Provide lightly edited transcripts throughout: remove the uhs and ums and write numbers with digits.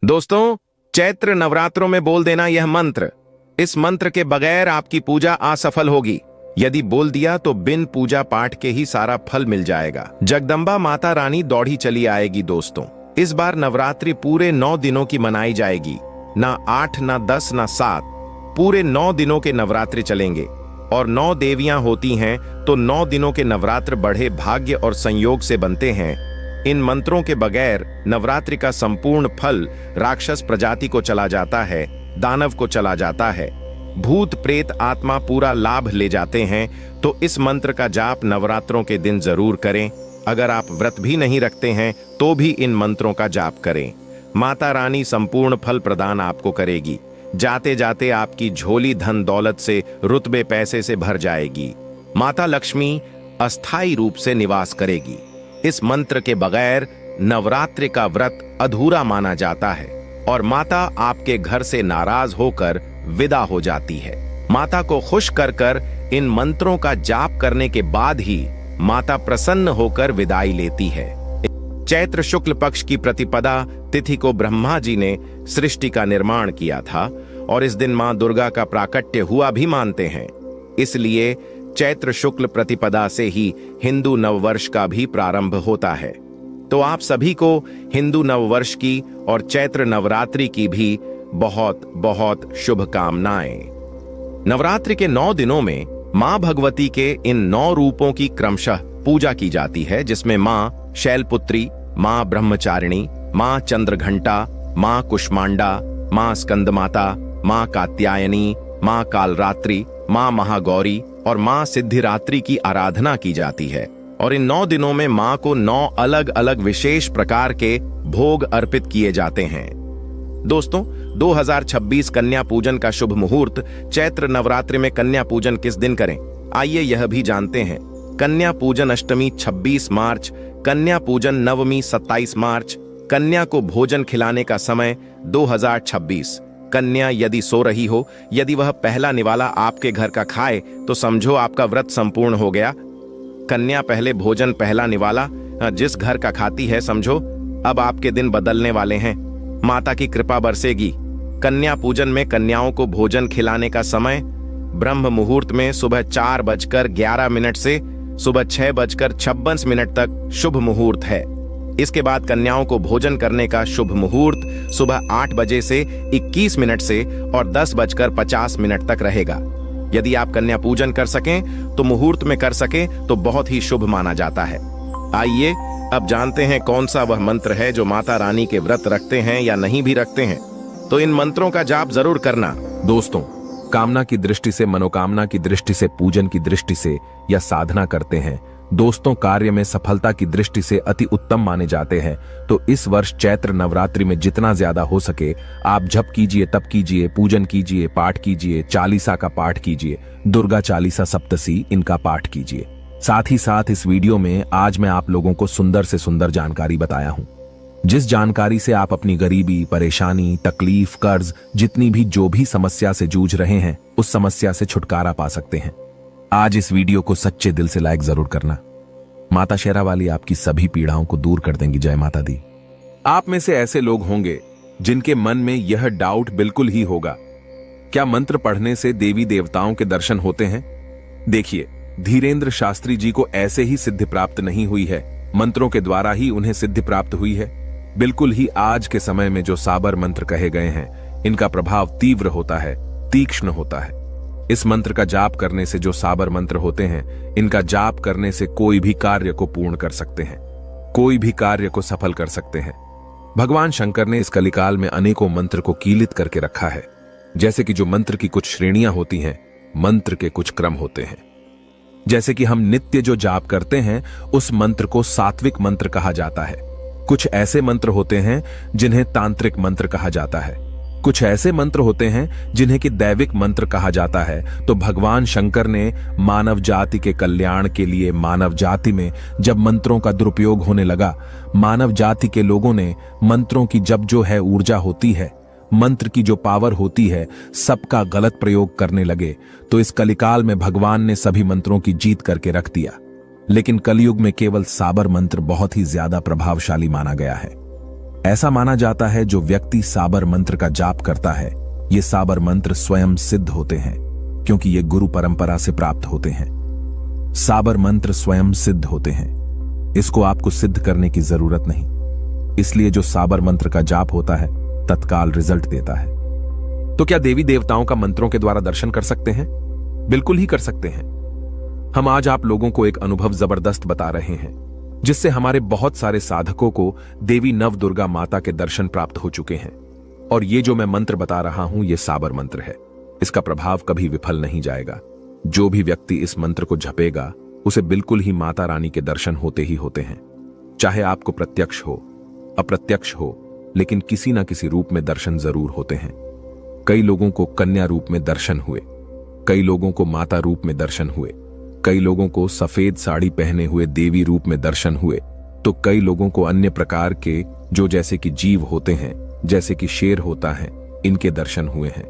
दोस्तों, चैत्र नवरात्रों में बोल देना यह मंत्र। इस मंत्र के बगैर आपकी पूजा असफल होगी। यदि बोल दिया तो बिन पूजा पाठ के ही सारा फल मिल जाएगा। जगदम्बा माता रानी दौड़ी चली आएगी। दोस्तों, इस बार नवरात्रि पूरे 9 दिनों की मनाई जाएगी। ना 8, ना 10, ना 7, पूरे 9 दिनों के नवरात्रि चलेंगे। और 9 देवियां होती हैं तो 9 दिनों के नवरात्र बढ़े भाग्य और संयोग से बनते हैं। इन मंत्रों के बगैर नवरात्रि का संपूर्ण फल राक्षस प्रजाति को चला जाता है, दानव को चला जाता है, भूत प्रेत आत्मा पूरा लाभ ले जाते हैं। तो इस मंत्र का जाप नवरात्रों के दिन जरूर करें। अगर आप व्रत भी नहीं रखते हैं तो भी इन मंत्रों का जाप करें। माता रानी संपूर्ण फल प्रदान आपको करेगी। जाते जाते आपकी झोली धन दौलत से, रुतबे पैसे से भर जाएगी। माता लक्ष्मी अस्थायी रूप से निवास करेगी। इस मंत्र के बगैर नवरात्रि का व्रत अधूरा माना जाता है और माता आपके घर से नाराज होकर विदा हो जाती है। माता को खुश कर कर इन मंत्रों का जाप करने के बाद ही माता प्रसन्न होकर विदाई लेती है। चैत्र शुक्ल पक्ष की प्रतिपदा तिथि को ब्रह्मा जी ने सृष्टि का निर्माण किया था और इस दिन मां दुर्गा का प्राकट्य हुआ भी मानते हैं। इसलिए चैत्र शुक्ल प्रतिपदा से ही हिंदू नववर्ष का भी प्रारंभ होता है। तो आप सभी को हिंदू नववर्ष की और चैत्र नवरात्रि की भी बहुत बहुत शुभकामनाएं। नवरात्रि के 9 दिनों में मां भगवती के इन 9 रूपों की क्रमशः पूजा की जाती है, जिसमें मां शैलपुत्री, मां ब्रह्मचारिणी, मां चंद्रघंटा, मां कुष्मांडा, मां स्कंदमाता, मां कात्यायनी, मां कालरात्रि, मां महागौरी और मां सिद्धिरात्रि की आराधना की जाती है। और इन 9 दिनों में मां को 9 अलग अलग विशेष प्रकार के भोग अर्पित किए जाते हैं। दोस्तों, 2026 कन्या पूजन का शुभ मुहूर्त चैत्र नवरात्रि में कन्या पूजन किस दिन करें, आइए यह भी जानते हैं। कन्या पूजन अष्टमी 26 मार्च, कन्या पूजन नवमी 27 मार्च। कन्या को भोजन खिलाने का समय 2026। कन्या यदि सो रही हो, यदि वह पहला निवाला आपके घर का खाए तो समझो आपका व्रत संपूर्ण हो गया। कन्या पहले भोजन पहला निवाला जिस घर का खाती है, समझो अब आपके दिन बदलने वाले हैं। माता की कृपा बरसेगी। कन्या पूजन में कन्याओं को भोजन खिलाने का समय ब्रह्म मुहूर्त में सुबह 4:11 से सुबह 6:56 तक शुभ मुहूर्त है। इसके बाद कन्याओं को भोजन करने का शुभ मुहूर्त सुबह 8 बजे से 21 मिनट से और 10:50 तक रहेगा। यदि आप कन्या पूजन कर सकें तो मुहूर्त में कर सकें तो बहुत ही शुभ माना जाता है। आइए अब जानते हैं कौन सा वह मंत्र है जो माता रानी के व्रत रखते हैं या नहीं भी रखते हैं। तो इन मंत्रों का जाप जरूर करना। दोस्तों, कामना की दृष्टि से, मनोकामना की दृष्टि से, पूजन की दृष्टि से या साधना करते हैं। दोस्तों, कार्य में सफलता की दृष्टि से अति उत्तम माने जाते हैं। तो इस वर्ष चैत्र नवरात्रि में जितना ज्यादा हो सके आप जप कीजिए, तप कीजिए, पूजन कीजिए, पाठ कीजिए, चालीसा का पाठ कीजिए, दुर्गा चालीसा सप्तसी इनका पाठ कीजिए। साथ ही साथ इस वीडियो में आज मैं आप लोगों को सुंदर से सुंदर जानकारी बताया हूं, जिस जानकारी से आप अपनी गरीबी, परेशानी, तकलीफ, कर्ज, जितनी भी जो भी समस्या से जूझ रहे हैं उस समस्या से छुटकारा पा सकते हैं। आज इस वीडियो को सच्चे दिल से लाइक जरूर करना। माता शेरा वाली आपकी सभी पीड़ाओं को दूर कर देंगी। जय माता दी। आप में से ऐसे लोग होंगे जिनके मन में यह डाउट बिल्कुल ही होगा, क्या मंत्र पढ़ने से देवी देवताओं के दर्शन होते हैं? देखिए, धीरेन्द्र शास्त्री जी को ऐसे ही सिद्धि प्राप्त नहीं हुई है, मंत्रों के द्वारा ही उन्हें सिद्धि प्राप्त हुई है। बिल्कुल ही आज के समय में जो साबर मंत्र कहे गए हैं, इनका प्रभाव तीव्र होता है, तीक्ष्ण होता है। इस मंत्र का जाप करने से जो साबर मंत्र होते हैं, इनका जाप करने से कोई भी कार्य को पूर्ण कर सकते हैं, कोई भी कार्य को सफल कर सकते हैं। भगवान शंकर ने इस कलिकाल में अनेकों मंत्र को कीलित करके रखा है। जैसे कि जो मंत्र की कुछ श्रेणियां होती हैं, मंत्र के कुछ क्रम होते हैं। जैसे कि हम नित्य जो जाप करते हैं उस मंत्र को सात्विक मंत्र कहा जाता है। कुछ ऐसे मंत्र होते हैं जिन्हें तांत्रिक मंत्र कहा जाता है। कुछ ऐसे मंत्र होते हैं जिन्हें कि दैविक मंत्र कहा जाता है। तो भगवान शंकर ने मानव जाति के कल्याण के लिए मानव जाति में जब मंत्रों का दुरुपयोग होने लगा, मानव जाति के लोगों ने मंत्रों की जब जो है ऊर्जा होती है, मंत्र की जो पावर होती है, सबका गलत प्रयोग करने लगे। तो इस कलिकाल में भगवान ने सभी मंत्रों की जीत करके रख दिया। लेकिन कलयुग में केवल साबर मंत्र बहुत ही ज्यादा प्रभावशाली माना गया है। ऐसा माना जाता है जो व्यक्ति साबर मंत्र का जाप करता है, ये साबर मंत्र स्वयं सिद्ध होते हैं, क्योंकि ये गुरु परंपरा से प्राप्त होते हैं। साबर मंत्र स्वयं सिद्ध होते हैं, इसको आपको सिद्ध करने की जरूरत नहीं। इसलिए जो साबर मंत्र का जाप होता है तत्काल रिजल्ट देता है। तो क्या देवी देवताओं का मंत्रों के द्वारा दर्शन कर सकते हैं? बिल्कुल ही कर सकते हैं। हम आज आप लोगों को एक अनुभव जबरदस्त बता रहे हैं, जिससे हमारे बहुत सारे साधकों को देवी नव दुर्गा माता के दर्शन प्राप्त हो चुके हैं। और ये जो मैं मंत्र बता रहा हूं, ये साबर मंत्र है। इसका प्रभाव कभी विफल नहीं जाएगा। जो भी व्यक्ति इस मंत्र को जपेगा, उसे बिल्कुल ही माता रानी के दर्शन होते ही होते हैं। चाहे आपको प्रत्यक्ष हो, अप्रत्यक्ष हो, लेकिन किसी ना किसी रूप में दर्शन जरूर होते हैं। कई लोगों को कन्या रूप में दर्शन हुए, कई लोगों को माता रूप में दर्शन हुए, कई लोगों को सफेद साड़ी पहने हुए देवी रूप में दर्शन हुए, तो कई लोगों को अन्य प्रकार के जो जैसे कि जीव होते हैं, जैसे कि शेर होता है, इनके दर्शन हुए हैं।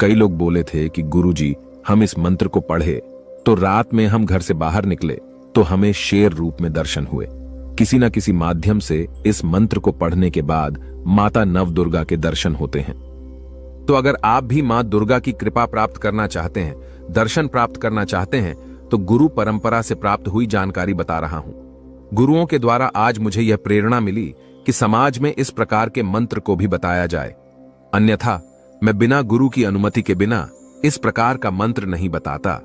कई लोग बोले थे कि गुरुजी, हम इस मंत्र को पढ़े तो रात में हम घर से बाहर निकले तो हमें शेर रूप में दर्शन हुए। किसी न किसी माध्यम से इस मंत्र को पढ़ने के बाद माता नव दुर्गा के दर्शन होते हैं। तो अगर आप भी मां दुर्गा की कृपा प्राप्त करना चाहते हैं, दर्शन प्राप्त करना चाहते हैं, तो गुरु परंपरा से प्राप्त हुई जानकारी बता रहा हूं। गुरुओं के द्वारा आज मुझे यह प्रेरणा मिली कि समाज में इस प्रकार के मंत्र को भी बताया जाए। अन्यथा मैं बिना गुरु की अनुमति के बिना इस प्रकार का मंत्र नहीं बताता,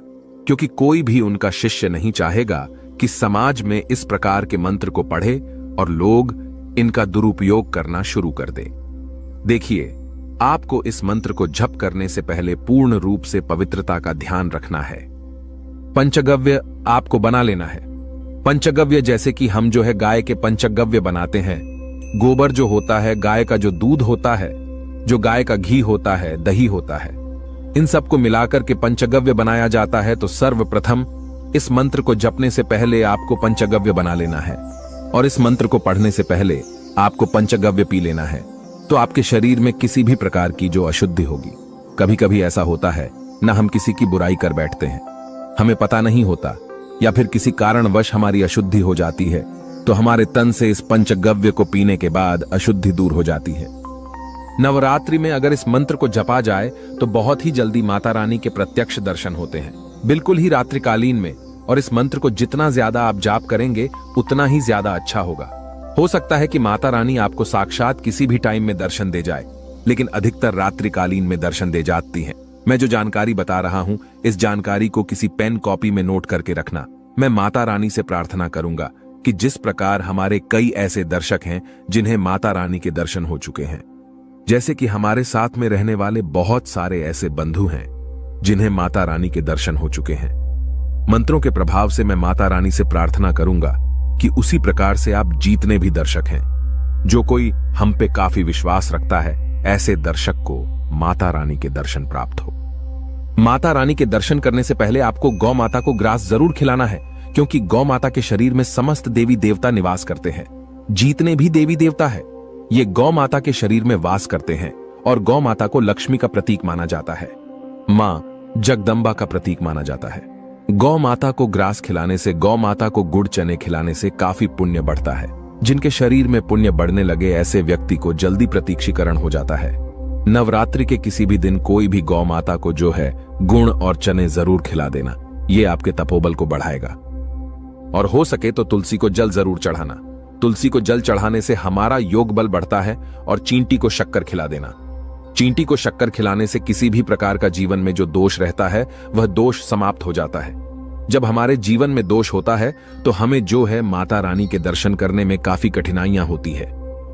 क्योंकि कोई भी उनका शिष्य नहीं चाहेगा कि समाज में इस प्रकार के मंत्र को पढ़े और लोग इनका दुरुपयोग करना शुरू कर दें। देखिए, आपको इस मंत्र को जप करने से पहले पूर्ण रूप से पवित्रता का ध्यान रखना है। पंचगव्य आपको बना लेना है। पंचगव्य जैसे कि हम जो है गाय के पंचगव्य बनाते हैं। गोबर जो होता है, गाय का जो दूध होता है, जो गाय का घी होता है, दही होता है, इन सबको मिलाकर के पंचगव्य बनाया जाता है। तो सर्वप्रथम इस मंत्र को जपने से पहले आपको पंचगव्य बना लेना है, और इस मंत्र को पढ़ने से पहले आपको पंचगव्य पी लेना है। तो आपके शरीर में किसी भी प्रकार की जो अशुद्धि होगी, कभी कभी ऐसा होता है ना, हम किसी की बुराई कर बैठते हैं, हमें पता नहीं होता, या फिर किसी कारणवश हमारी अशुद्धि हो जाती है, तो हमारे तन से इस पंचगव्य को पीने के बाद अशुद्धि दूर हो जाती है। नवरात्रि में अगर इस मंत्र को जपा जाए तो बहुत ही जल्दी माता रानी के प्रत्यक्ष दर्शन होते हैं, बिल्कुल ही रात्रिकालीन में। और इस मंत्र को जितना ज्यादा आप जाप करेंगे उतना ही ज्यादा अच्छा होगा। हो सकता है कि माता रानी आपको साक्षात किसी भी टाइम में दर्शन दे जाए, लेकिन अधिकतर रात्रिकालीन में दर्शन दे जाती हैं। मैं जो जानकारी बता रहा हूं, इस जानकारी को किसी पेन कॉपी में नोट करके रखना। मैं माता रानी से प्रार्थना करूंगा कि जिस प्रकार हमारे कई ऐसे दर्शक हैं जिन्हें माता रानी के दर्शन हो चुके हैं, जैसे कि हमारे साथ में रहने वाले बहुत सारे ऐसे बंधु हैं जिन्हें माता रानी के दर्शन हो चुके हैं। मंत्रों के प्रभाव से मैं माता रानी से प्रार्थना करूंगा कि उसी प्रकार से आप जितने भी दर्शक हैं, जो कोई हम पे काफी विश्वास रखता है, ऐसे दर्शक को माता रानी के दर्शन प्राप्त हो। माता रानी के दर्शन करने से पहले आपको गौ माता को ग्रास जरूर खिलाना है, क्योंकि गौ माता के शरीर में समस्त देवी देवता निवास करते हैं। जितने भी देवी देवता है, ये गौ माता के शरीर में वास करते हैं, और गौ माता को लक्ष्मी का प्रतीक माना जाता है, मां जगदम्बा का प्रतीक माना जाता है। गौ माता को ग्रास खिलाने से, गौ माता को गुड़ चने खिलाने से काफी पुण्य बढ़ता है। जिनके शरीर में पुण्य बढ़ने लगे, ऐसे व्यक्ति को जल्दी प्रतीक्षीकरण हो जाता है। नवरात्रि के किसी भी दिन कोई भी गौ माता को जो है गुड़ और चने जरूर खिला देना, ये आपके तपोबल को बढ़ाएगा। और हो सके तो तुलसी को जल जरूर चढ़ाना। तुलसी को जल चढ़ाने से हमारा योग बल बढ़ता है। और चींटी को शक्कर खिला देना। चींटी को शक्कर खिलाने से किसी भी प्रकार का जीवन में जो दोष रहता है, वह दोष समाप्त हो जाता है। जब हमारे जीवन में दोष होता है तो हमें जो है माता रानी के दर्शन करने में काफी कठिनाइयां होती है।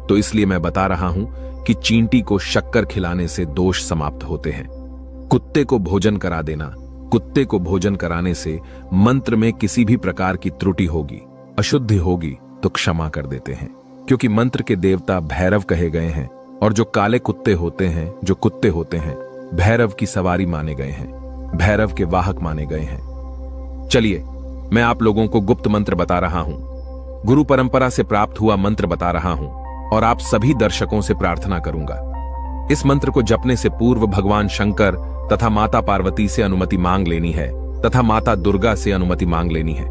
तो इसलिए मैं बता रहा हूं कि चींटी को शक्कर खिलाने से दोष समाप्त होते हैं। कुत्ते को भोजन करा देना। कुत्ते को भोजन कराने से मंत्र में किसी भी प्रकार की त्रुटि होगी, अशुद्धि होगी, तो क्षमा कर देते हैं, क्योंकि मंत्र के देवता भैरव कहे गए हैं। और जो काले कुत्ते होते हैं, जो कुत्ते होते हैं, भैरव की सवारी माने गए हैं, भैरव के वाहक माने गए हैं। चलिए, मैं आप लोगों को गुप्त मंत्र बता रहा हूं, गुरु परंपरा से प्राप्त हुआ मंत्र बता रहा हूं, और आप सभी दर्शकों से प्रार्थना करूंगा। इस मंत्र को जपने से पूर्व भगवान शंकर तथा माता पार्वती से अनुमति मांग लेनी है, तथा माता दुर्गा से अनुमति मांग लेनी है।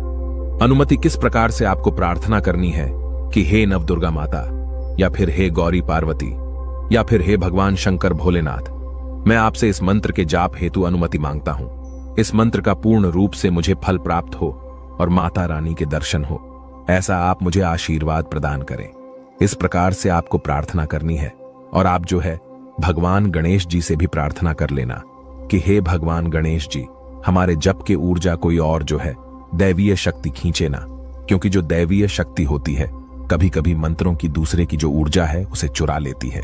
अनुमति किस प्रकार से आपको प्रार्थना करनी है कि हे नव दुर्गा माता, या फिर हे गौरी पार्वती, या फिर हे भगवान शंकर भोलेनाथ, मैं आपसे इस मंत्र के जाप हेतु अनुमति मांगता हूं। इस मंत्र का पूर्ण रूप से मुझे फल प्राप्त हो और माता रानी के दर्शन हो, ऐसा आप मुझे आशीर्वाद प्रदान करें। इस प्रकार से आपको प्रार्थना करनी है। और आप जो है भगवान गणेश जी से भी प्रार्थना कर लेना कि हे भगवान गणेश जी, हमारे जप के ऊर्जा कोई और जो है दैवीय शक्ति खींचे ना, क्योंकि जो दैवीय शक्ति होती है कभी कभी मंत्रों की दूसरे की जो ऊर्जा है उसे चुरा लेती है।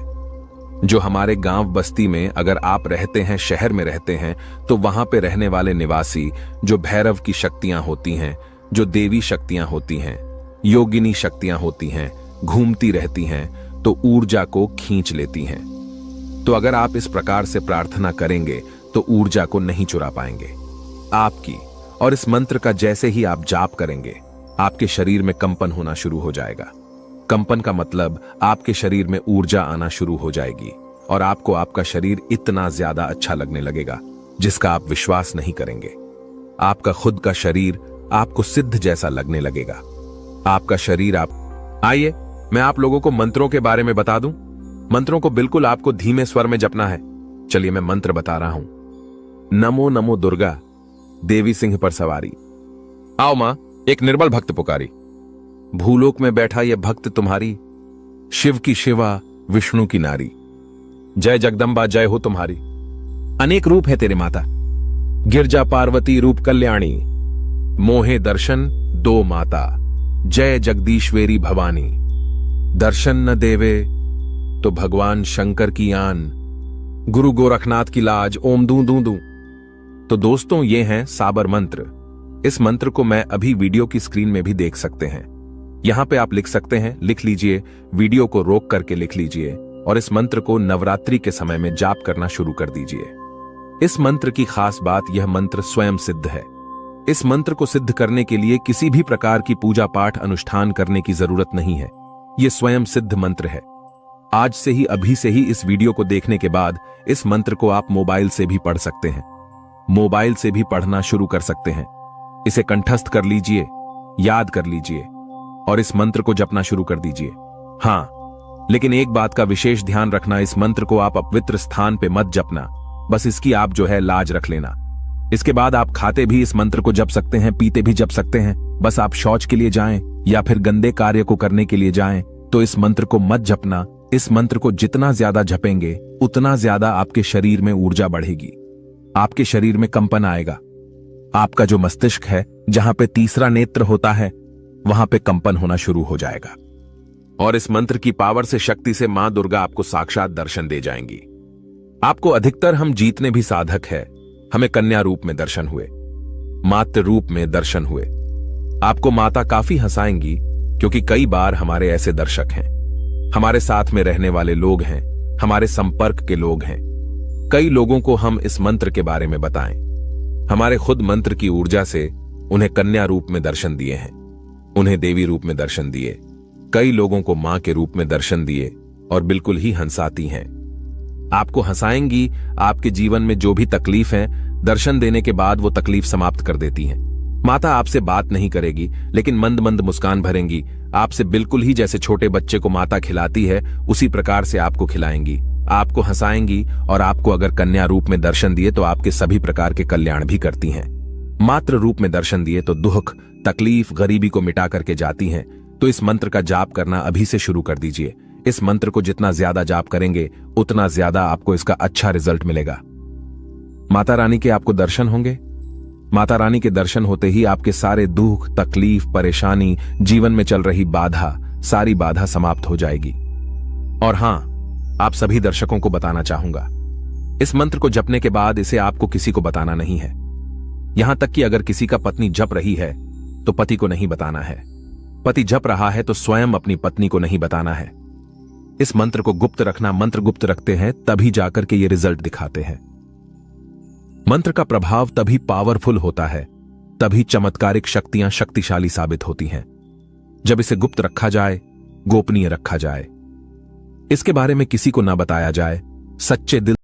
जो हमारे गांव बस्ती में अगर आप रहते हैं, शहर में रहते हैं, तो वहां पे रहने वाले निवासी जो भैरव की शक्तियां होती हैं, जो देवी शक्तियां होती हैं, योगिनी शक्तियां होती हैं, घूमती रहती हैं, तो ऊर्जा को खींच लेती हैं। तो अगर आप इस प्रकार से प्रार्थना करेंगे तो ऊर्जा को नहीं चुरा पाएंगे आपकी। और इस मंत्र का जैसे ही आप जाप करेंगे, आपके शरीर में कंपन होना शुरू हो जाएगा। कंपन का मतलब आपके शरीर में ऊर्जा आना शुरू हो जाएगी और आपको आपका शरीर इतना ज्यादा अच्छा लगने लगेगा जिसका आप विश्वास नहीं करेंगे। आपका खुद का शरीर आपको सिद्ध जैसा लगने लगेगा। आपका शरीर आइए मैं आप लोगों को मंत्रों के बारे में बता दूं। मंत्रों को बिल्कुल आपको धीमे स्वर में जपना है। चलिए मैं मंत्र बता रहा हूं। नमो नमो दुर्गा, देवी सिंह पर सवारी। आओ मां, एक निर्बल भक्त पुकारी। भूलोक में बैठा यह भक्त तुम्हारी, शिव की शिवा विष्णु की नारी। जय जगदम्बा जय हो तुम्हारी। अनेक रूप है तेरे माता, गिरजा पार्वती रूप कल्याणी। मोहे दर्शन दो माता, जय जगदीश्वरी भवानी। दर्शन न देवे तो भगवान शंकर की आन, गुरु गोरखनाथ की लाज, ओम दू दू दू। तो दोस्तों ये हैं साबर मंत्र। इस मंत्र को मैं अभी वीडियो की स्क्रीन में भी देख सकते हैं। यहां पे आप लिख सकते हैं, लिख लीजिए, वीडियो को रोक करके लिख लीजिए और इस मंत्र को नवरात्रि के समय में जाप करना शुरू कर दीजिए। इस मंत्र की खास बात, यह मंत्र स्वयं सिद्ध है। इस मंत्र को सिद्ध करने के लिए किसी भी प्रकार की पूजा पाठ अनुष्ठान करने की जरूरत नहीं है। यह स्वयं सिद्ध मंत्र है। आज से ही, अभी से ही इस वीडियो को देखने के बाद इस मंत्र को आप मोबाइल से भी पढ़ सकते हैं। मोबाइल से भी पढ़ना शुरू कर सकते हैं। इसे कंठस्थ कर लीजिए, याद कर लीजिए और इस मंत्र को जपना शुरू कर दीजिए। हां, लेकिन एक बात का विशेष ध्यान रखना, इस मंत्र को आप अपवित्र स्थान पे मत जपना। बस इसकी आप जो है लाज रख लेना। इसके बाद आप खाते भी इस मंत्र को जप सकते हैं, पीते भी जप सकते हैं। बस आप शौच के लिए जाएं या फिर गंदे कार्य को करने के लिए जाएं तो इस मंत्र को मत जपना। इस मंत्र को जितना ज्यादा जपेंगे उतना ज्यादा आपके शरीर में ऊर्जा बढ़ेगी, आपके शरीर में कंपन आएगा। आपका जो मस्तिष्क है, जहां पे तीसरा नेत्र होता है, वहां पे कंपन होना शुरू हो जाएगा और इस मंत्र की पावर से, शक्ति से मां दुर्गा आपको साक्षात दर्शन दे जाएंगी। आपको अधिकतर हम जीतने भी साधक है, हमें कन्या रूप में दर्शन हुए, मातृ रूप में दर्शन हुए। आपको माता काफी हंसाएंगी क्योंकि कई बार हमारे ऐसे दर्शक हैं, हमारे साथ में रहने वाले लोग हैं, हमारे संपर्क के लोग हैं। कई लोगों को हम इस मंत्र के बारे में बताएं। हमारे खुद मंत्र की ऊर्जा से उन्हें कन्या रूप में दर्शन दिए हैं, उन्हें देवी रूप में दर्शन दिए, कई लोगों को मां के रूप में दर्शन दिए और बिल्कुल ही हंसाती हैं। आपको हंसाएंगी। आपके जीवन में जो भी तकलीफ है, दर्शन देने के बाद वो तकलीफ समाप्त कर देती हैं। माता आपसे बात नहीं करेगी लेकिन मंद मंद मुस्कान भरेंगी। आपसे बिल्कुल ही जैसे छोटे बच्चे को माता खिलाती है उसी प्रकार से आपको खिलाएंगी, आपको हंसाएंगी और आपको अगर कन्या रूप में दर्शन दिए तो आपके सभी प्रकार के कल्याण भी करती हैं। मातृ रूप में दर्शन दिए तो दुख, तकलीफ, गरीबी को मिटा करके जाती हैं। तो इस मंत्र का जाप करना अभी से शुरू कर दीजिए। इस मंत्र को जितना ज्यादा जाप करेंगे उतना ज्यादा आपको इसका अच्छा रिजल्ट मिलेगा। माता रानी के आपको दर्शन होंगे। माता रानी के दर्शन होते ही आपके सारे दुख, तकलीफ, परेशानी, जीवन में चल रही बाधा, सारी बाधा समाप्त हो जाएगी। और हां, आप सभी दर्शकों को बताना चाहूंगा, इस मंत्र को जपने के बाद इसे आपको किसी को बताना नहीं है। यहां तक कि अगर किसी का पत्नी जप रही है तो पति को नहीं बताना है। पति जप रहा है तो स्वयं अपनी पत्नी को नहीं बताना है। इस मंत्र को गुप्त रखना। मंत्र गुप्त रखते हैं तभी जाकर के ये रिजल्ट दिखाते हैं। मंत्र का प्रभाव तभी पावरफुल होता है, तभी चमत्कारिक शक्तियां शक्तिशाली साबित होती हैं, जब इसे गुप्त रखा जाए, गोपनीय रखा जाए, इसके बारे में किसी को ना बताया जाए, सच्चे दिल